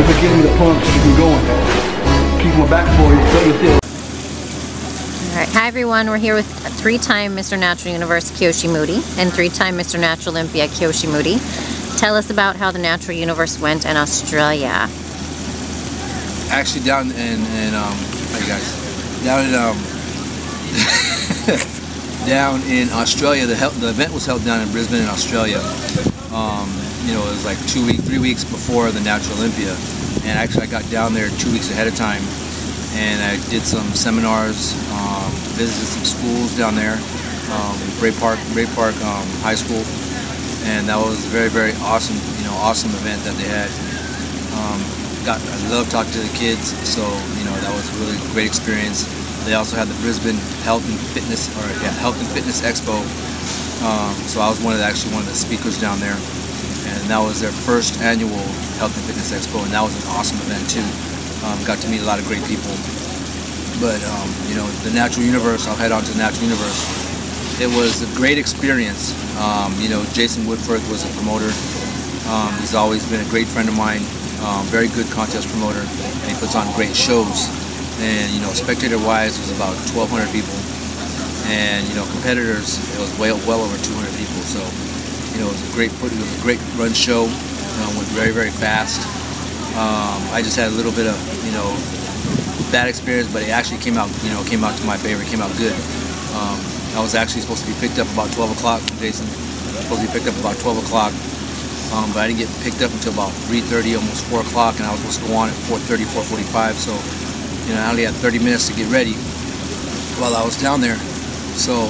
If it gives me the pump, keep me going. Keep my back for you, so you feel. Alright, hi everyone, we're here with 3-time Mr. Natural Universe Kyoshi Moody and 3-time Mr. Natural Olympia Kyoshi Moody. Tell us about how the Natural Universe went in Australia. Actually down in how you guys? Down in Australia, the event was held down in Brisbane in Australia. You know, it was like 3 weeks before the Natural Olympia, and actually I got down there 2 weeks ahead of time, and I did some seminars, visited some schools down there, Bray Park High School, and that was a very awesome, awesome event that they had. I love talking to the kids, so that was a really great experience. They also had the Brisbane Health and Fitness Expo, so I was one of the speakers down there, and that was their first annual Health and Fitness Expo, and that was an awesome event too. Got to meet a lot of great people. But the Natural Universe, I'll head on to the Natural Universe. It was a great experience. Jason Woodford was a promoter. He's always been a great friend of mine. Very good contest promoter, and he puts on great shows. And spectator-wise, it was about 1,200 people, and competitors, it was well over 200 people. So it was a great run show. Went very fast. I just had a little bit of bad experience, but it actually came out to my favor. It came out good. I was actually supposed to be picked up about 12 o'clock from Jason. Supposed to be picked up about 12 o'clock. But I didn't get picked up until about 3:30, almost 4 o'clock, and I was supposed to go on at 4:30, 4:45. So, I only had 30 minutes to get ready while I was down there. So,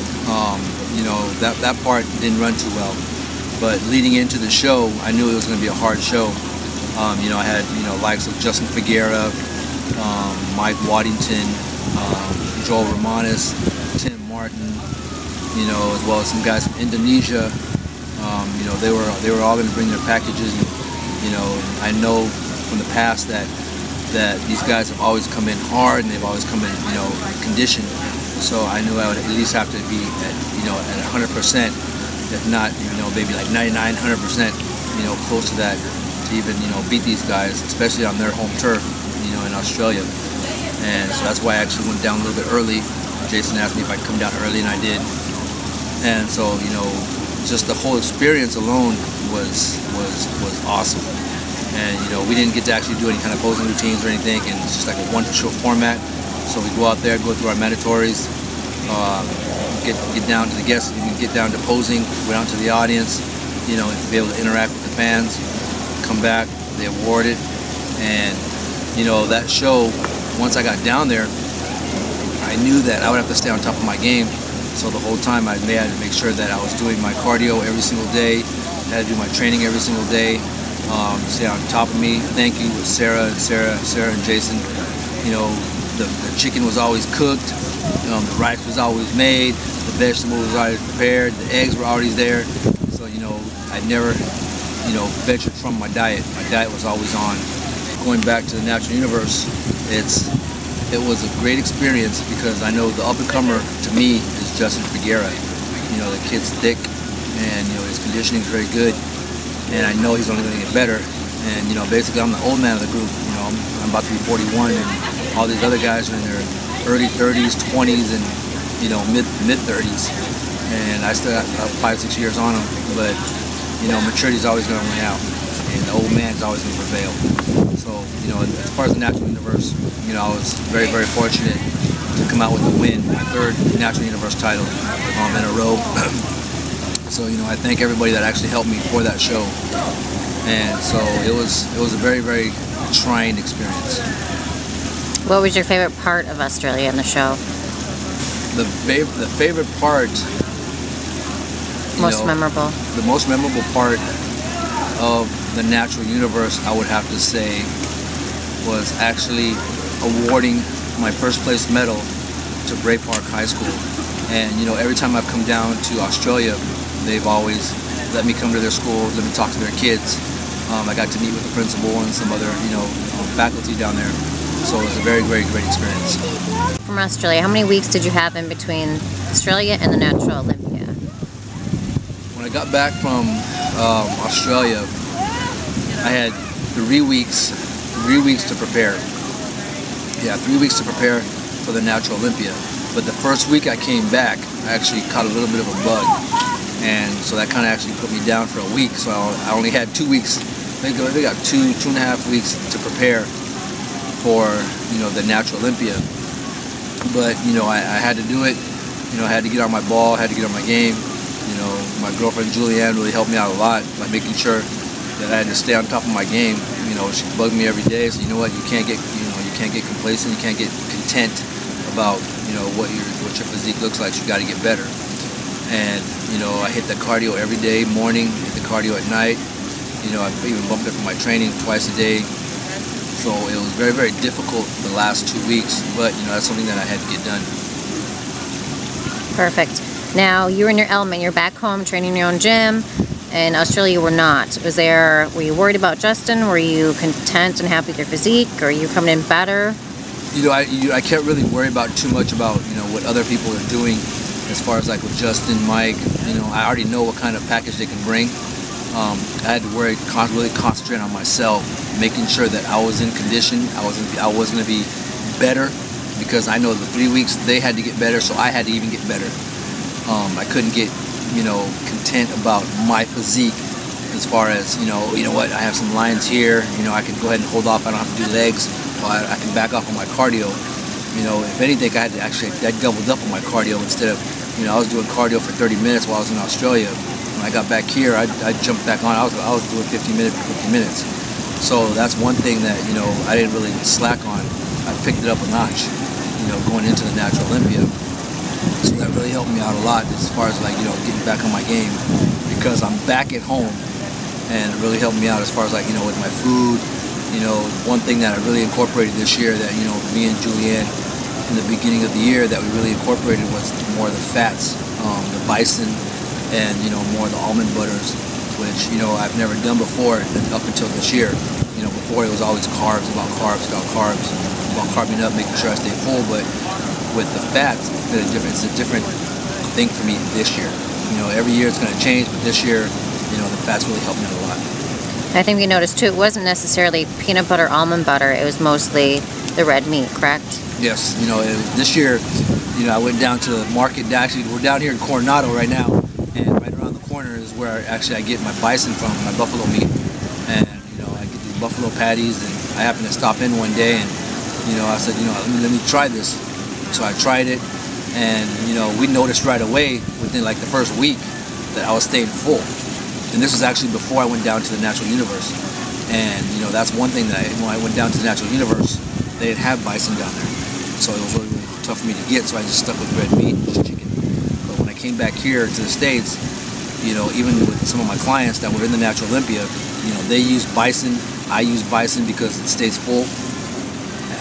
that part didn't run too well. But leading into the show, I knew it was going to be a hard show. I had likes of Justin Figuera, Mike Waddington, Joel Romanes, Tim Martin, as well as some guys from Indonesia. They were all going to bring their packages, and I know from the past that these guys have always come in hard, and they've always come in conditioned. So I knew I would at least have to be at at 100%, if not maybe like 99, 100%, close to that, to even beat these guys, especially on their home turf, in Australia. And so that's why I actually went down a little bit early. Jason asked me if I'd come down early, and I did. And so just the whole experience alone was awesome. And we didn't get to actually do any kind of posing routines or anything, and it's just like a one-show format. So we go out there, go through our mandatories, get down to the guests, get down to posing, go down to the audience, be able to interact with the fans, come back, they award it, and that show. Once I got down there, I knew that I would have to stay on top of my game. So the whole time I had to make sure that I was doing my cardio every single day. I had to do my training every single day. Stay on top of me. Thank you with Sarah and Jason. The chicken was always cooked. The rice was always made. The vegetables was always prepared. The eggs were always there. So I never ventured from my diet. My diet was always on. Going back to the Natural Universe, it was a great experience because I know the up-and-comer to me is Justin Figuera. The kid's thick, and his conditioning is very good, and I know he's only going to get better. And basically I'm the old man of the group. I'm about to be 41, and all these other guys are in their early 30s, 20s, and mid 30s, and I still got about 5-6 years on them. But maturity is always going to win out, and the old man's always going to prevail. So as far as the Natural Universe, I was very fortunate to come out with a win, my 3rd Natural Universe title in a row. So I thank everybody that actually helped me for that show, and so it was a very trying experience. What was your favorite part of Australia in the show? The favorite part, most memorable. The most memorable part of the Natural Universe, I would have to say, was actually awarding my first place medal to Bray Park High School. And every time I've come down to Australia, they've always let me come to their school, let me talk to their kids. I got to meet with the principal and some other faculty down there. So it was a very great experience. From Australia, how many weeks did you have in between Australia and the Natural Olympia? When I got back from Australia, I had 3 weeks 3 weeks to prepare. Yeah, 3 weeks to prepare for the Natural Olympia. But the first week I came back, I actually caught a little bit of a bug, and so that kind of actually put me down for a week. So I only had 2 weeks. I think I got 2.5 weeks to prepare for, you know, the Natural Olympia. But, you know, I had to do it. You know, I had to get on my ball, had to get on my game. You know, my girlfriend Julianne really helped me out a lot by making sure that I had to stay on top of my game. You know, she bugged me every day. So you know what, you can't get complacent, you can't get content about, you know, what your physique looks like. You got to get better. And, you know, I hit the cardio every day, morning, hit the cardio at night. You know, I even bumped up for my training twice a day. So it was very, very difficult the last 2 weeks, but, you know, that's something that I had to get done. Perfect. Now, you were in your element. You're back home training your own gym. In Australia, you were not. Were you worried about Justin? Were you content and happy with your physique? Or are you coming in better? You know, I can't really worry about too much about, you know, what other people are doing as far as like with Justin, Mike. You know, I already know what kind of package they can bring. I had to really concentrate on myself, making sure that I was in condition. I was going to be better, because I know the 3 weeks they had to get better, so I had to even get better. I couldn't get, you know, content about my physique as far as, you know what, I have some lines here, you know, I can go ahead and hold off, I don't have to do legs, or I can back off on my cardio. You know, if anything, I doubled up on my cardio instead of, you know, I was doing cardio for 30 minutes while I was in Australia. When I got back here, I jumped back on, I was doing 50 minutes for 50 minutes. So that's one thing that, you know, I didn't really slack on. I picked it up a notch, you know, going into the Natural Olympia. So that really helped me out a lot as far as, like, you know, getting back on my game, because I'm back at home, and it really helped me out as far as, like, you know, with my food. You know, one thing that I really incorporated this year that, you know, me and Julianne in the beginning of the year that we really incorporated was more of the fats, the bison, and, you know, more of the almond butters, which, you know, I've never done before up until this year. You know, before it was always carbs, about carbing up, making sure I stay full. But with the fats, it's a different thing for me this year. You know, every year it's going to change, but this year, you know, the fats really helped me out a lot. I think we noticed too, it wasn't necessarily peanut butter, almond butter, it was mostly the red meat, correct? Yes, you know, this year, you know, I went down to the market. Actually, we're down here in Coronado right now, and right around the corner is where I get my bison from, my buffalo meat. And, you know, I get these buffalo patties, and I happened to stop in one day, and, you know, I said, you know, let me try this. So I tried it, and, you know, we noticed right away within like the first week that I was staying full. And this was actually before I went down to the Natural Universe. And, you know, that's one thing that when I went down to the Natural Universe, they didn't have bison down there. So it was really, really tough for me to get, so I just stuck with red meat and just chicken. But when I came back here to the States, you know, even with some of my clients that were in the Natural Olympia, you know, they use bison. I use bison because it stays full.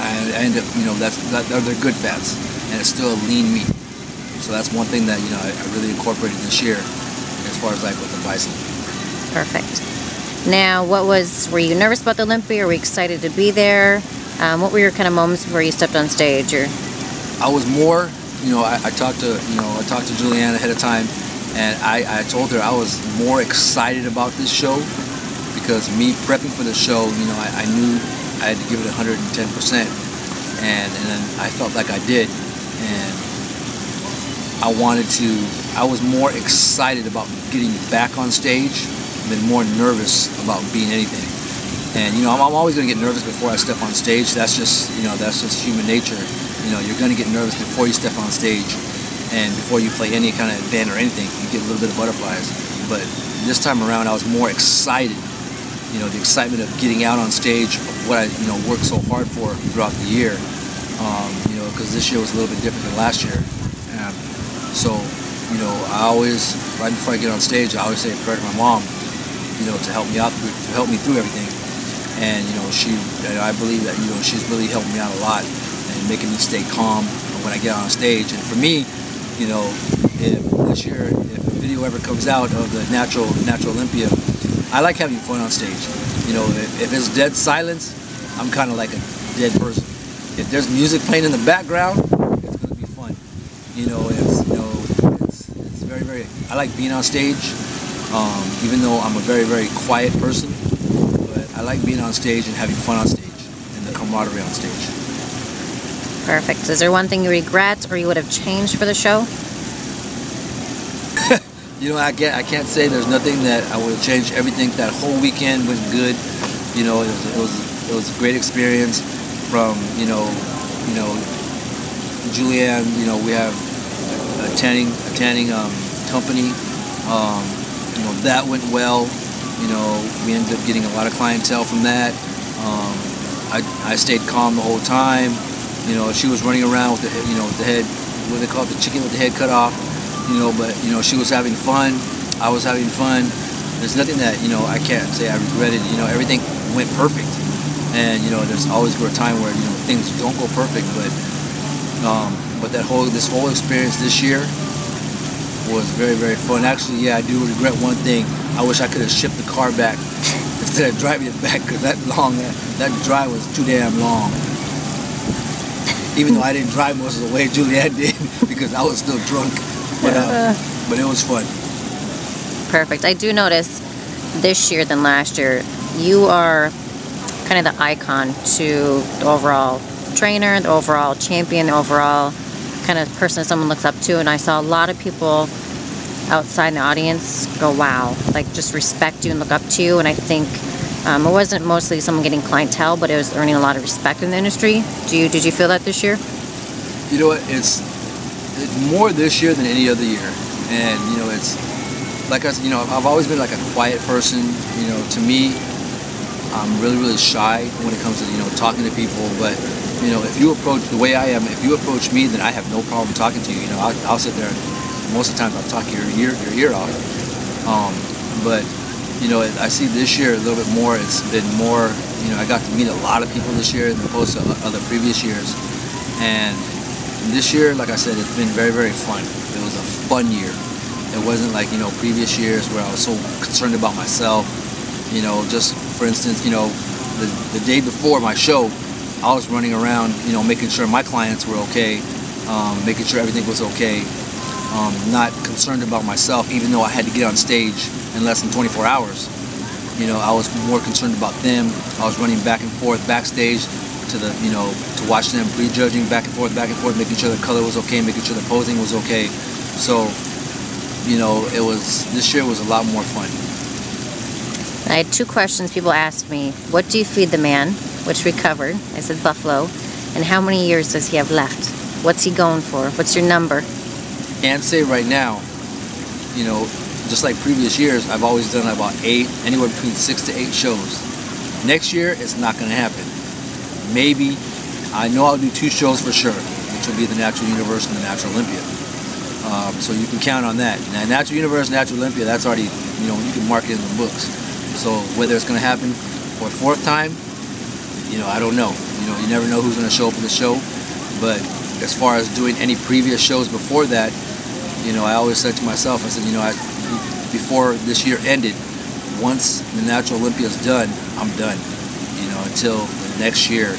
I end up, you know, they're good fats, and it's still a lean meat. So that's one thing that, you know, I really incorporated this year as far as like with the bison. Perfect. Now, were you nervous about the Olympia? Or were you excited to be there? What were your kind of moments before you stepped on stage? I was more, you know, I talked to Julianne ahead of time, and I told her I was more excited about this show, because me prepping for the show, you know, I knew I had to give it 110%, and then I felt like I did, and I was more excited about getting back on stage than more nervous about being anything. And, you know, I'm always going to get nervous before I step on stage. That's just, you know, that's just human nature. You know, you're going to get nervous before you step on stage, and before you play any kind of band or anything, you get a little bit of butterflies. But this time around, I was more excited. You know, the excitement of getting out on stage, of what I, you know, worked so hard for throughout the year. You know, because this year was a little bit different than last year. So, you know, I always, right before I get on stage, I always say a prayer to my mom, you know, to help me out, to help me through everything. And, you know, I believe that, you know, she's really helped me out a lot and making me stay calm when I get on stage. And for me, you know, if this year, if a video ever comes out of the Natural Olympia, I like having fun on stage. You know, if it's dead silence, I'm kind of like a dead person. If there's music playing in the background, it's going to be fun. You know, it's very, very, I like being on stage, even though I'm a very, very quiet person, but I like being on stage and having fun on stage. camaraderie on stage. Perfect. Is there one thing you regret or you would have changed for the show? You know, I can't say there's nothing that I would have changed. Everything, that whole weekend went good. You know, it was a great experience. From Julianne, you know, we have a tanning company. You know, that went well. You know, we ended up getting a lot of clientele from that. I stayed calm the whole time. You know, she was running around with the head, what do they call it, the chicken with the head cut off. You know, but you know, she was having fun. I was having fun. There's nothing that, you know, I can't say I regretted. You know, everything went perfect. And you know, there's always a time where, you know, things don't go perfect. But this whole experience this year was very, very fun. Actually, yeah, I do regret one thing. I wish I could have shipped the car back instead of driving it back, because that drive was too damn long. Even though I didn't drive most of the way, Julianne did, because I was still drunk. But it was fun. Perfect. I do notice this year than last year, you are kind of the icon to the overall trainer, the overall champion, the overall kind of person someone looks up to. And I saw a lot of people outside in the audience go, wow, like just respect you and look up to you. And I think it wasn't mostly someone getting clientele, but it was earning a lot of respect in the industry. Did you feel that this year? You know what, it's more this year than any other year. And you know, it's like I said, you know, I've always been like a quiet person. You know, to me, I'm really, really shy when it comes to, you know, talking to people. But you know, if you approach the way I am, if you approach me, then I have no problem talking to you. You know, I'll sit there, and most of the time I'll talk your ear off. But you know, I see this year a little bit more. It's been more, you know, I got to meet a lot of people this year as opposed to other previous years. And this year, like I said, it's been very, very fun. It was a fun year. It wasn't like, you know, previous years where I was so concerned about myself. You know, just for instance, you know, the day before my show, I was running around, you know, making sure my clients were okay, making sure everything was okay, not concerned about myself, even though I had to get on stage in less than 24 hours. You know, I was more concerned about them. I was running back and forth backstage to the, you know, to watch them prejudging back and forth, making sure the color was okay, making sure the posing was okay. So, you know, this year was a lot more fun. I had two questions people asked me. What do you feed the man? Which we covered. I said buffalo. And how many years does he have left? What's he going for? What's your number? Can't say right now. You know, just like previous years, I've always done about anywhere between 6 to 8 shows. Next year, it's not going to happen. Maybe, I know I'll do 2 shows for sure, which will be the Natural Universe and the Natural Olympia. So you can count on that. Now, Natural Universe, Natural Olympia, that's already, you know, you can mark it in the books. So whether it's going to happen for a 4th time, you know, I don't know. You know, you never know who's going to show up in the show. But as far as doing any previous shows before that, you know, I always said to myself, I said, you know, before this year ended, once the Natural Olympia is done, I'm done. You know, until the next year,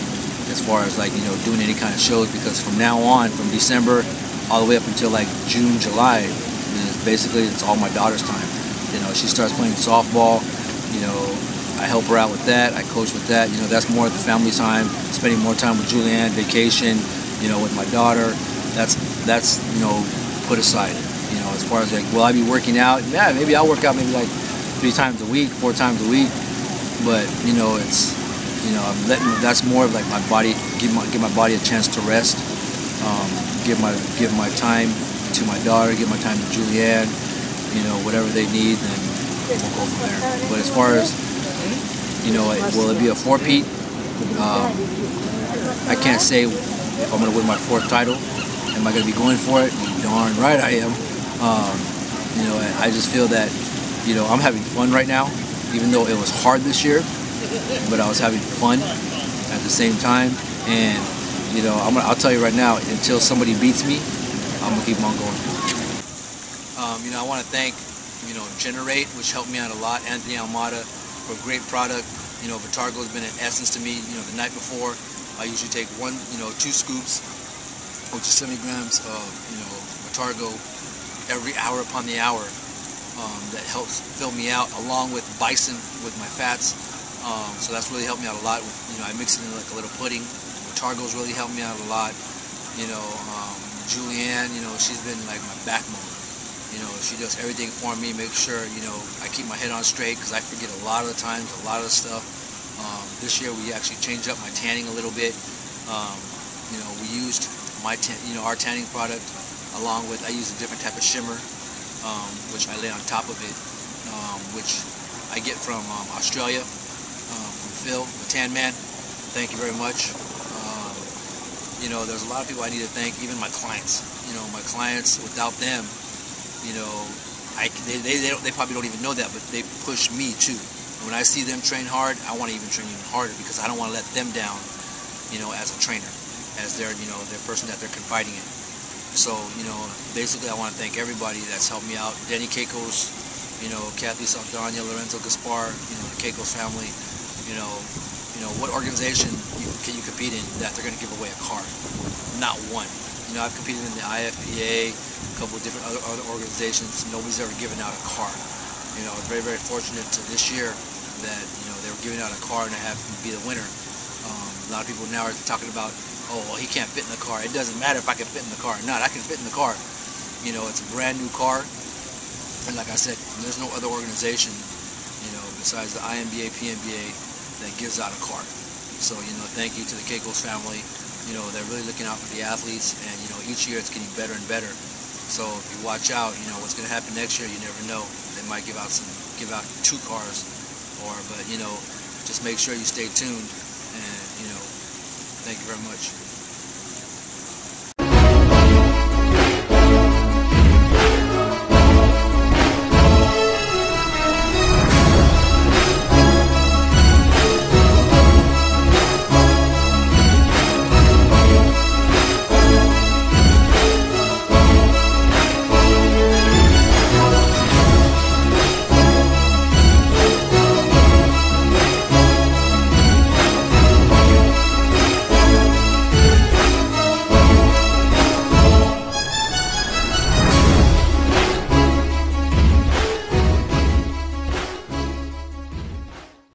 as far as like, you know, doing any kind of shows, because from now on, from December all the way up until like June, July, basically it's all my daughter's time. You know, she starts playing softball. You know, I help her out with that. I coach with that. You know, that's more of the family time, spending more time with Julianne, vacation, you know, with my daughter. That's you know, put aside. You know, as far as like, will I be working out? Yeah, maybe I'll work out maybe like 3 times a week, 4 times a week. But you know, it's, you know, that's more of like my body, give my body a chance to rest. Give my time to my daughter, give my time to Julianne. You know, whatever they need, then we'll go from there. But as far as, you know, will it be a 4-peat? I can't say if I'm going to win my 4th title. Am I going to be going for it? Darn right I am. You know, I just feel that, you know, I'm having fun right now, even though it was hard this year, but I was having fun at the same time. And, you know, I'll tell you right now, until somebody beats me, I'm going to keep on going. You know, I want to thank, you know, Generate, which helped me out a lot, Anthony Almada, for a great product. You know, Vitargo has been an essence to me. You know, the night before, I usually take 2 scoops, which is 70 grams of, you know, Vitargo every hour upon the hour. That helps fill me out, along with Bison with my fats. So that's really helped me out a lot. I mix it in like a little pudding. Targo's really helped me out a lot. Julianne, she's been like my backbone. She does everything for me, make sure, I keep my head on straight because I forget a lot of the times, a lot of the stuff. This year we actually changed up my tanning a little bit. We used our tanning product along with, I use a different type of shimmer, which I lay on top of it, which I get from Australia, from Phil, the Tan Man. Thank you very much. There's a lot of people I need to thank, even my clients. My clients, without them, they probably don't even know that, but they push me too. And when I see them train hard, I want to even train even harder because I don't want to let them down, as a trainer, as their person that they're confiding in. So, basically I want to thank everybody that's helped me out. Denny Keiko's, Kathy Saldana, Lorenzo Gaspar, the Keiko's family. What organization can you compete in that they're going to give away a car? Not one. I've competed in the IFBA, a couple of different other organizations. Nobody's ever given out a car. I was very, very fortunate to this year that, they were giving out a car and I happened to be the winner. A lot of people now are talking about, oh, well, he can't fit in the car. It doesn't matter if I can fit in the car or not. I can fit in the car. It's a brand new car. And like I said, there's no other organization, besides the IMBA, PMBA that gives out a car. So, thank you to the Keiko's family. They're really looking out for the athletes, and, each year it's getting better and better. So if you watch out, what's going to happen next year, you never know. They might give out 2 cars, but, just make sure you stay tuned, and, thank you very much.